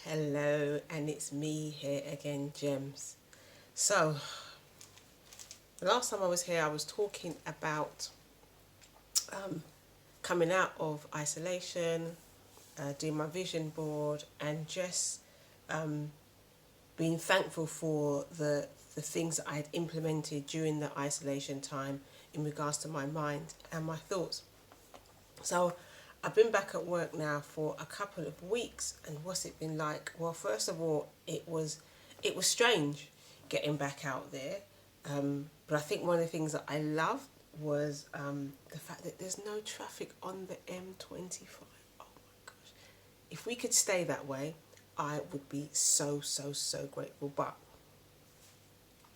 Hello, and it's me here again, Gems. So, the last time I was here, I was talking about coming out of isolation, doing my vision board, and just being thankful for the things that I had implemented during the isolation time in regards to my mind and my thoughts. So, I've been back at work now for a couple of weeks, and what's it been like? Well, first of all, it was strange getting back out there, but I think one of the things that I loved was the fact that there's no traffic on the M25. Oh my gosh! If we could stay that way, I would be so grateful. But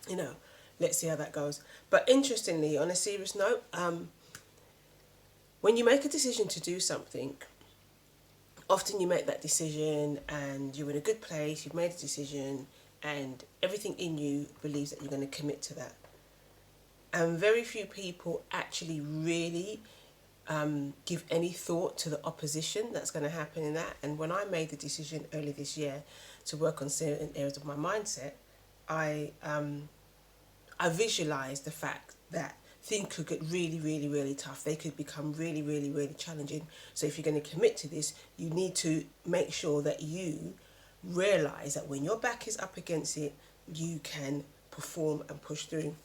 you know, let's see how that goes. But interestingly, on a serious note, when you make a decision to do something, often you make that decision and you're in a good place, you've made a decision, and everything in you believes that you're going to commit to that. And very few people actually really give any thought to the opposition that's going to happen in that. And when I made the decision early this year to work on certain areas of my mindset, I I visualized the fact that things could get really tough. They could become really challenging. So if you're going to commit to this, you need to make sure that you realize that when your back is up against it, you can perform and push through.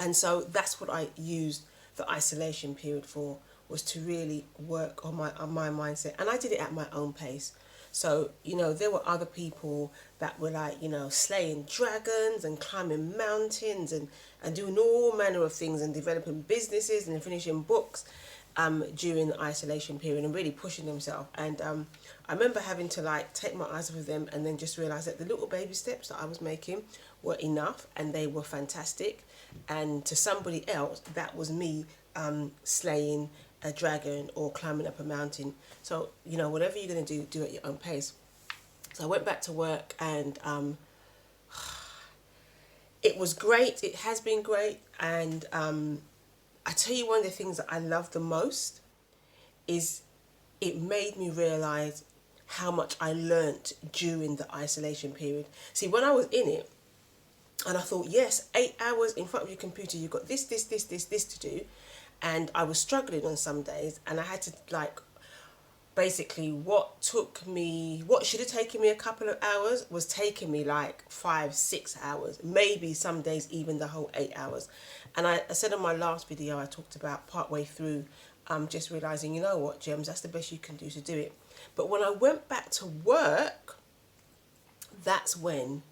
And so that's what I used the isolation period for, was to really work on my mindset. And I did it at my own pace. So, there were other people that were like, slaying dragons and climbing mountains and doing all manner of things and developing businesses and finishing books during the isolation period and really pushing themselves. And I remember having to take my eyes off of them and then just realize that the little baby steps that I was making were enough and they were fantastic. And to somebody else, that was me slaying a dragon or climbing up a mountain. So, whatever you're going to do at your own pace. So I went back to work and it was great. It has been great. And I tell you, one of the things that I love the most is it made me realize how much I learnt during the isolation period. See, when I was in it, and I thought, yes, 8 hours in front of your computer, you've got this to do. And I was struggling on some days, and I had to basically what should have taken me a couple of hours was taking me 5-6 hours, maybe some days even the whole 8 hours. And I said on my last video, I talked about partway through just realizing, you know what, Gems, that's the best you can do to do it. But when I went back to work, that's when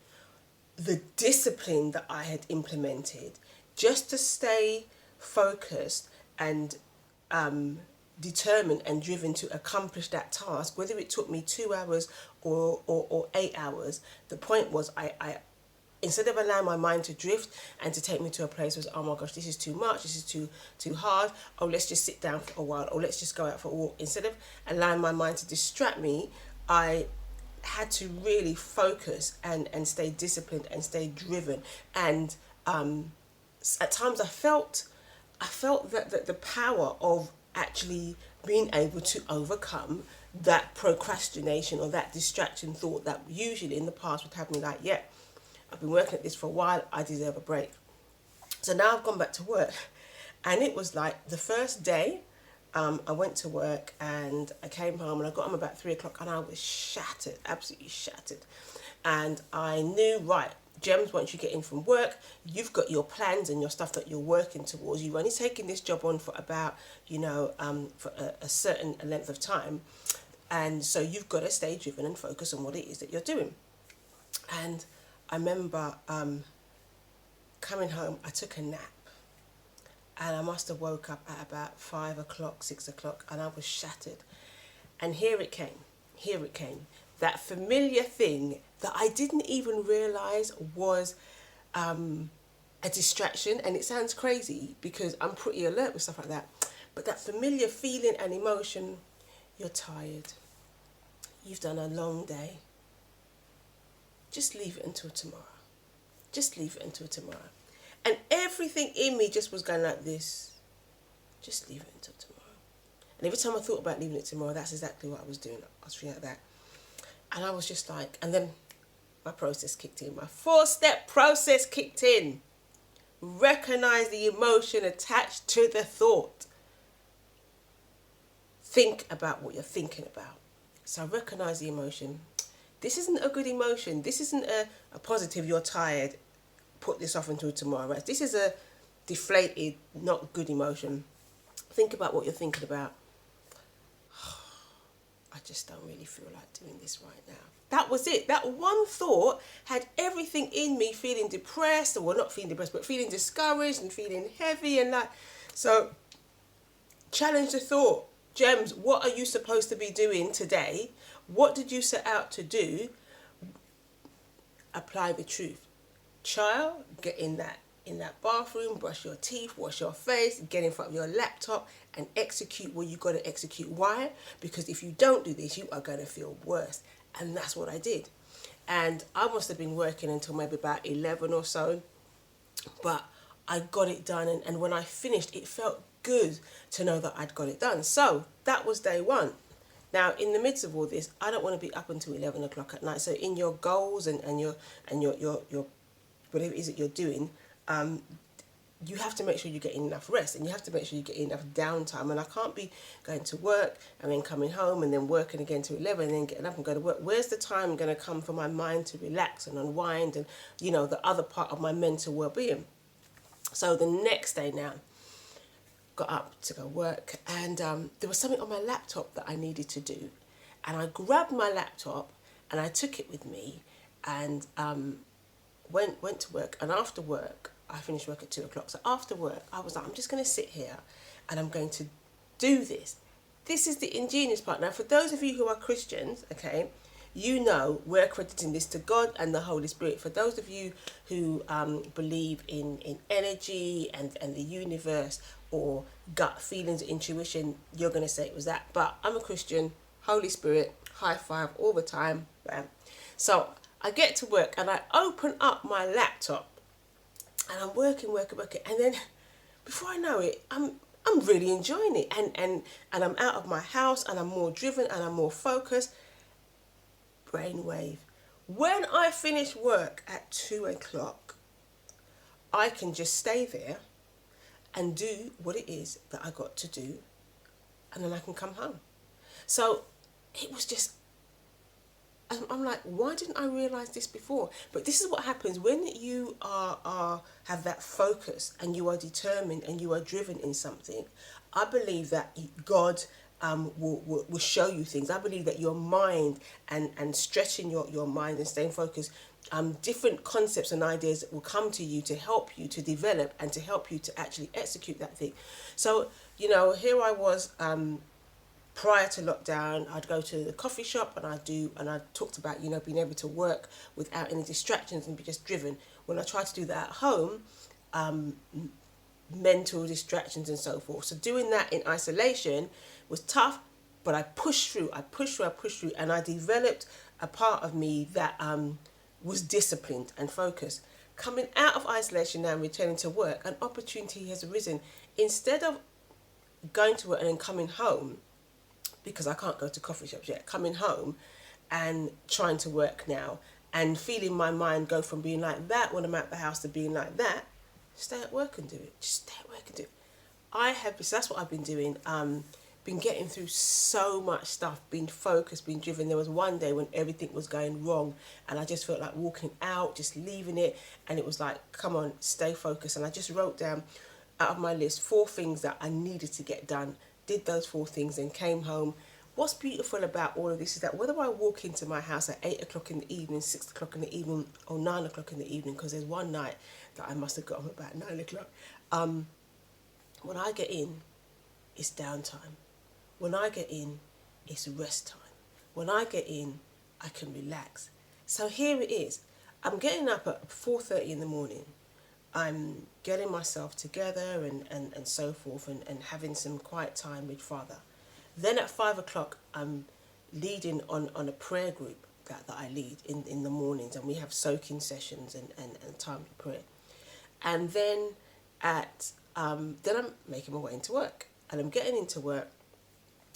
the discipline that I had implemented just to stay focused and determined and driven to accomplish that task, whether it took me 2 hours or 8 hours, the point was I instead of allowing my mind to drift and to take me to a place where, oh my gosh, this is too much, this is too hard, oh, let's just sit down for a while, or let's just go out for a walk. Instead of allowing my mind to distract me, I had to really focus and stay disciplined and stay driven. And at times I felt that the power of actually being able to overcome that procrastination or that distraction thought that usually in the past would have me yeah, I've been working at this for a while, I deserve a break. So now I've gone back to work, and it was the first day I went to work and I came home and I got home about 3 o'clock and I was shattered, absolutely shattered. And I knew, right, Gems, once you get in from work, you've got your plans and your stuff that you're working towards. You've only taken this job on for about, for a certain length of time. And so you've got to stay driven and focus on what it is that you're doing. And I remember coming home, I took a nap. And I must have woke up at about 5 o'clock, 6 o'clock, and I was shattered. And here it came. That familiar thing that I didn't even realize was a distraction. And it sounds crazy because I'm pretty alert with stuff like that. But that familiar feeling and emotion, you're tired. You've done a long day. Just leave it until tomorrow. And everything in me just was going like this. Just leave it until tomorrow. And every time I thought about leaving it tomorrow, that's exactly what I was doing. I was feeling like that. And I was just like, and then my process kicked in. My 4-step process kicked in. Recognize the emotion attached to the thought. Think about what you're thinking about. So recognize the emotion. This isn't a good emotion. This isn't a positive, you're tired, put this off until tomorrow. This is a deflated, not good emotion. Think about what you're thinking about. I just don't really feel like doing this right now. That was it. That one thought had everything in me feeling depressed, or well, not feeling depressed, but feeling discouraged and feeling heavy and like. So challenge the thought. Gems, what are you supposed to be doing today? What did you set out to do? Apply the truth. Child, get in that bathroom, brush your teeth, wash your face, get in front of your laptop and execute what you got to execute. Why? Because if you don't do this, you are going to feel worse. And that's what I did. And I must have been working until maybe about 11 or so. But I got it done. And when I finished, it felt good to know that I'd got it done. So that was day one. Now, in the midst of all this, I don't want to be up until 11 o'clock at night. So in your goals and your whatever it is that you're doing, you have to make sure you're getting enough rest, and you have to make sure you're getting enough downtime. And I can't be going to work and then coming home and then working again to 11 and then getting up and go to work. Where's the time going to come for my mind to relax and unwind and, you know, the other part of my mental well-being? So the next day now, got up to go work, and there was something on my laptop that I needed to do. And I grabbed my laptop and I took it with me and went to work. And after work, I finished work at 2 o'clock. So after work, I was like, I'm just going to sit here and I'm going to do this. This is the ingenious part. Now, for those of you who are Christians, okay, you know we're crediting this to God and the Holy Spirit. For those of you who believe in energy and the universe or gut feelings, intuition, you're going to say it was that. But I'm a Christian, Holy Spirit, high five all the time. Bam. So I get to work and I open up my laptop and I'm working. And then before I know it, I'm really enjoying it. And I'm out of my house and I'm more driven and I'm more focused. Brainwave. When I finish work at 2 o'clock, I can just stay there and do what it is that I got to do, and then I can come home. So it was just, I'm like, why didn't I realize this before? But this is what happens when you have that focus and you are determined and you are driven in something. I believe that God will show you things. I believe that your mind and stretching your mind and staying focused, different concepts and ideas will come to you to help you to develop and to help you to actually execute that thing. So, you know, here I was, prior to lockdown, I'd go to the coffee shop and I talked about, you know, being able to work without any distractions and be just driven. When I tried to do that at home, mental distractions and so forth. So doing that in isolation was tough, but I pushed through, and I developed a part of me that was disciplined and focused. Coming out of isolation now and returning to work, an opportunity has arisen. Instead of going to work and then coming home, because I can't go to coffee shops yet, coming home and trying to work now and feeling my mind go from being like that when I'm at the house to being like that, stay at work and do it. Just stay at work and do it. So that's what I've been doing. Been getting through so much stuff, being focused, being driven. There was one day when everything was going wrong and I just felt like walking out, just leaving it. And it was like, come on, stay focused. And I just wrote down out of my list 4 things that I needed to get done. Did those 4 things and came home. What's beautiful about all of this is that whether I walk into my house at 8 o'clock in the evening, 6 o'clock in the evening, or 9 o'clock in the evening, because there's one night that I must have got home about 9 o'clock. When I get in, it's downtime. When I get in, it's rest time. When I get in, I can relax. So here it is. I'm getting up at 4:30 in the morning. I'm getting myself together and so forth and having some quiet time with Father. Then at 5 o'clock, I'm leading on a prayer group that I lead in the mornings, and we have soaking sessions and time to pray. And then then I'm making my way into work, and I'm getting into work,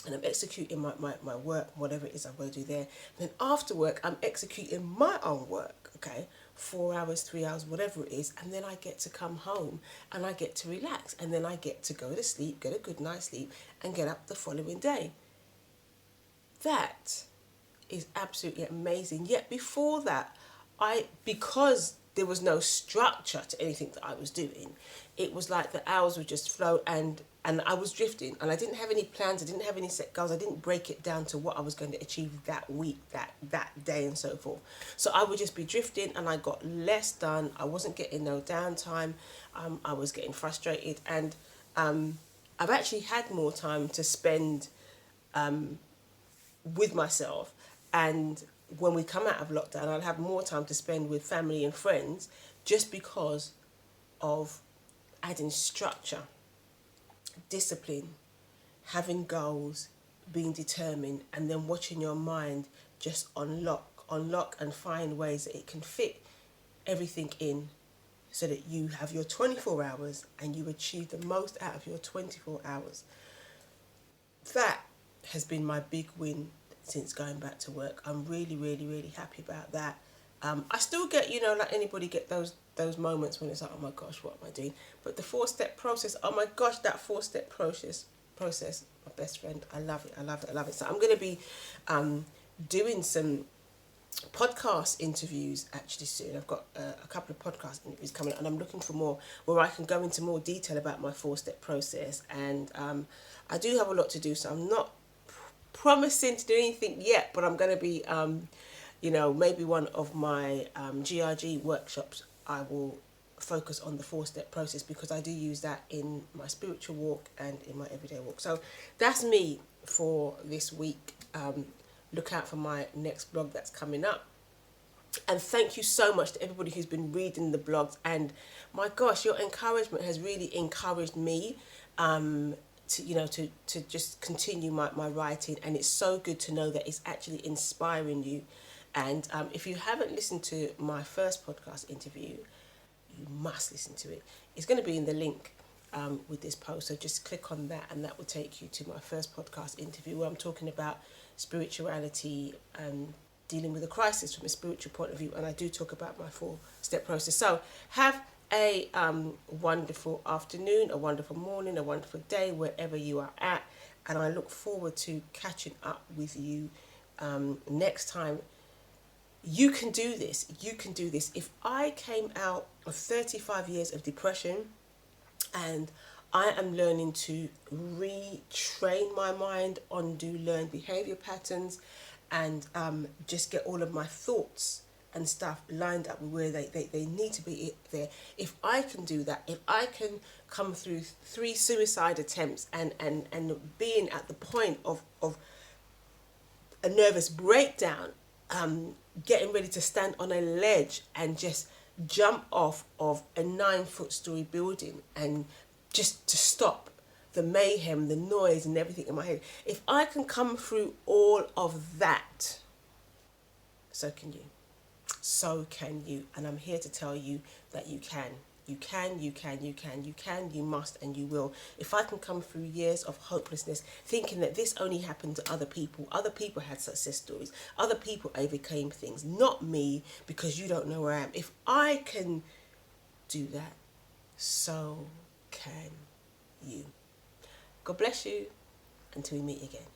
and I'm executing my work, whatever it is I'm going to do there. And then after work, I'm executing my own work, okay? 4 hours, 3 hours, whatever it is. And then I get to come home and I get to relax. And then I get to go to sleep, get a good night's sleep, and get up the following day. That is absolutely amazing. Yet before that, because there was no structure to anything that I was doing, it was like the hours would just flow, and I was drifting, and I didn't have any plans, I didn't have any set goals, I didn't break it down to what I was going to achieve that week, that day, and so forth. So I would just be drifting, and I got less done. I wasn't getting no downtime. I was getting frustrated, and I've actually had more time to spend with myself, and when we come out of lockdown, I'll have more time to spend with family and friends, just because of adding structure, discipline, having goals, being determined, and then watching your mind just unlock and find ways that it can fit everything in, so that you have your 24 hours and you achieve the most out of your 24 hours. That has been my big win since going back to work. I'm really, really, really happy about that. I still get, like anybody, get those moments when it's like, oh my gosh, what am I doing? But the 4-step process, oh my gosh, that 4-step process, my best friend, I love it, I love it, I love it. So I'm going to be doing some podcast interviews actually soon. I've got a couple of podcast interviews coming up, and I'm looking for more where I can go into more detail about my 4-step process. And I do have a lot to do, so I'm not promising to do anything yet, but I'm going to be maybe one of my GRG workshops, I will focus on the 4-step process, because I do use that in my spiritual walk and in my everyday walk. So that's me for this week. Look out for my next blog that's coming up. And thank you so much to everybody who's been reading the blogs. And my gosh, your encouragement has really encouraged me to just continue my writing. And it's so good to know that it's actually inspiring you. And if you haven't listened to my first podcast interview, you must listen to it. It's going to be in the link with this post. So just click on that, and that will take you to my first podcast interview, where I'm talking about spirituality and dealing with a crisis from a spiritual point of view. And I do talk about my 4-step process. So have a wonderful afternoon, a wonderful morning, a wonderful day, wherever you are at. And I look forward to catching up with you next time. You can do this. You can do this. If I came out of 35 years of depression, and I am learning to retrain my mind, undo learned behavior patterns, and just get all of my thoughts and stuff lined up with where they need to be there. If I can do that, if I can come through 3 suicide attempts and being at the point of a nervous breakdown, getting ready to stand on a ledge and just jump off of a 9-foot story building, and just to stop the mayhem, the noise and everything in my head. If I can come through all of that, so can you. So can you. And I'm here to tell you that you can. You can, you can, you can, you can, you must, and you will. If I can come through years of hopelessness, thinking that this only happened to other people had success stories, other people overcame things, not me, because you don't know where I am. If I can do that, so can you. God bless you, until we meet again.